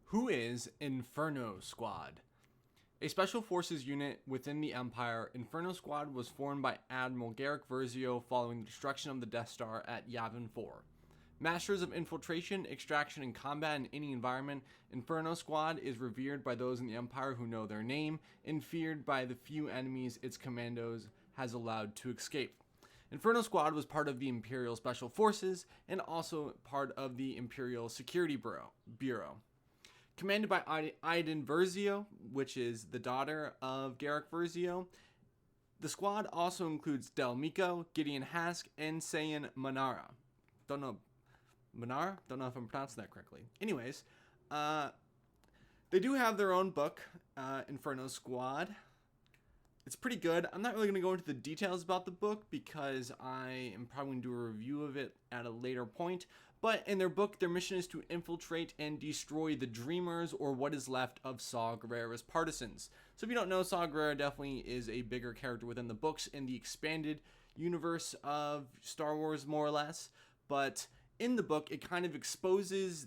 Who is Inferno Squad? A special forces unit within the Empire, Inferno Squad was formed by Admiral Garrick Versio following the destruction of the Death Star at Yavin 4. Masters of infiltration, extraction, and combat in any environment, Inferno Squad is revered by those in the Empire who know their name and feared by the few enemies its commandos has allowed to escape. Inferno Squad was part of the Imperial Special Forces and also part of the Imperial Security Bureau. Commanded by Iden Versio, which is the daughter of Garrick Versio, the squad also includes Del Miko, Gideon Hask, and Sayan Manara. Don't know if I'm pronouncing that correctly. Anyways, they do have their own book, Inferno Squad. It's pretty good. I'm not really going to go into the details about the book because I am probably going to do a review of it at a later point. But in their book, their mission is to infiltrate and destroy the Dreamers, or what is left of Saw Gerrera's partisans. So if you don't know, Saw Gerrera definitely is a bigger character within the books in the expanded universe of Star Wars, more or less. But in the book, it kind of exposes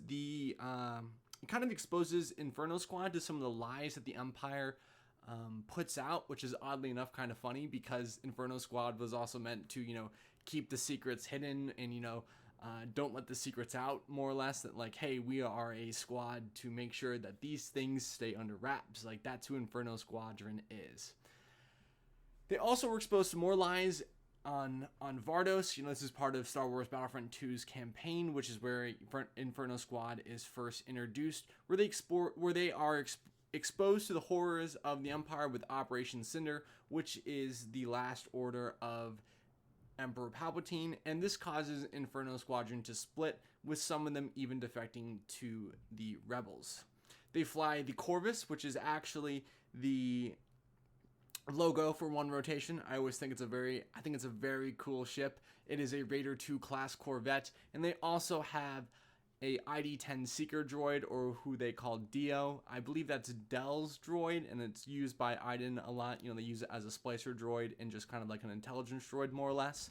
Inferno Squad to some of the lies that the Empire puts out, which is oddly enough kind of funny because Inferno Squad was also meant to, keep the secrets hidden and, don't let the secrets out, more or less, that like, hey, we are a squad to make sure that these things stay under wraps. Like, that's who Inferno Squadron is. They also were exposed to more lies on Vardos. This is part of Star Wars Battlefront 2's campaign, which is where Inferno Squad is first introduced, where they are exposed to the horrors of the Empire with Operation Cinder, which is the last order of Emperor Palpatine, and this causes Inferno Squadron to split, with some of them even defecting to the Rebels. They fly the Corvus, which is actually the logo for one rotation. I think it's a very cool ship. It is a Raider 2 class Corvette, and they also have a ID-10 Seeker droid, or who they call Dio. I believe that's Del's droid, and it's used by Iden a lot. They use it as a splicer droid and just kind of like an intelligence droid, more or less.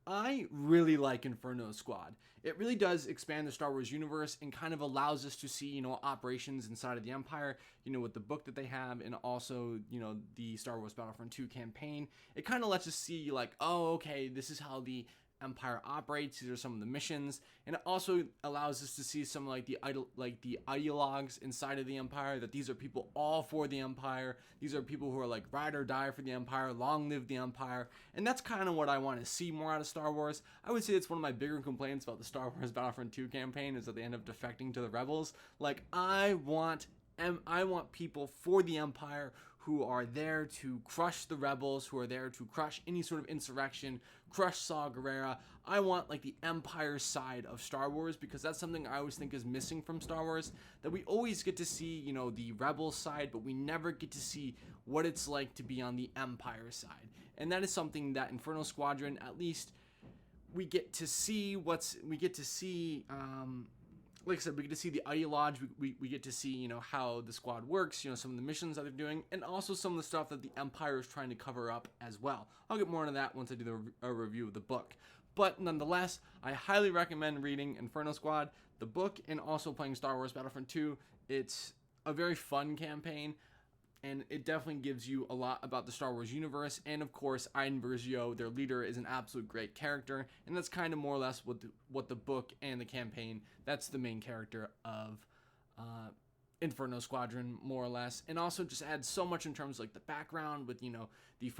I really like Inferno Squad. It really does expand the Star Wars universe and kind of allows us to see, operations inside of the Empire, with the book that they have, and also, the Star Wars Battlefront 2 campaign. It kind of lets us see, like, oh, okay, this is how the Empire operates. These are some of the missions, and it also allows us to see some the ideologues inside of the Empire, that these are people all for the Empire. These are people who are like ride or die for the Empire, long live the Empire. And that's kind of what I want to see more out of Star Wars. I would say it's one of my bigger complaints about the Star Wars Battlefront 2 campaign is that they end up defecting to the Rebels. Like, I want people for the Empire who are there to crush the Rebels, who are there to crush any sort of insurrection, crush Saw Gerrera. I want the Empire side of Star Wars, because that's something I always think is missing from Star Wars, that we always get to see, the Rebel side, but we never get to see what it's like to be on the Empire side. And that is something that Inferno Squadron, at least, we get to see like I said, we get to see the ideology, we get to see, how the squad works, some of the missions that they're doing, and also some of the stuff that the Empire is trying to cover up as well. I'll get more into that once I do a review of the book. But nonetheless, I highly recommend reading Inferno Squad, the book, and also playing Star Wars Battlefront 2. It's a very fun campaign, and it definitely gives you a lot about the Star Wars universe. And of course, Iden Versio, their leader, is an absolute great character, and that's kind of more or less what the book and the campaign, that's the main character of Inferno Squadron, more or less. And also just adds so much in terms of the background with the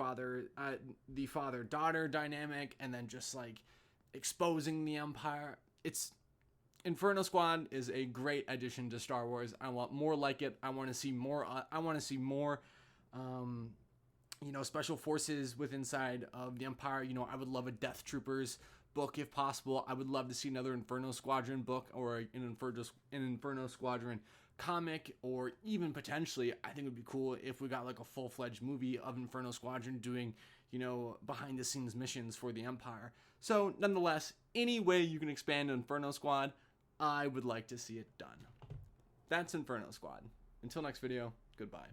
father-daughter dynamic, and then just exposing the Empire. Inferno Squad is a great addition to Star Wars. I want more like it. I want to see more. Special forces with inside of the Empire. I would love a Death Troopers book if possible. I would love to see another Inferno Squadron book, or an Inferno Squadron comic, or even potentially, I think it would be cool if we got a full-fledged movie of Inferno Squadron doing, behind-the-scenes missions for the Empire. So, nonetheless, any way you can expand Inferno Squad, I would like to see it done. That's Inferno Squad. Until next video, goodbye.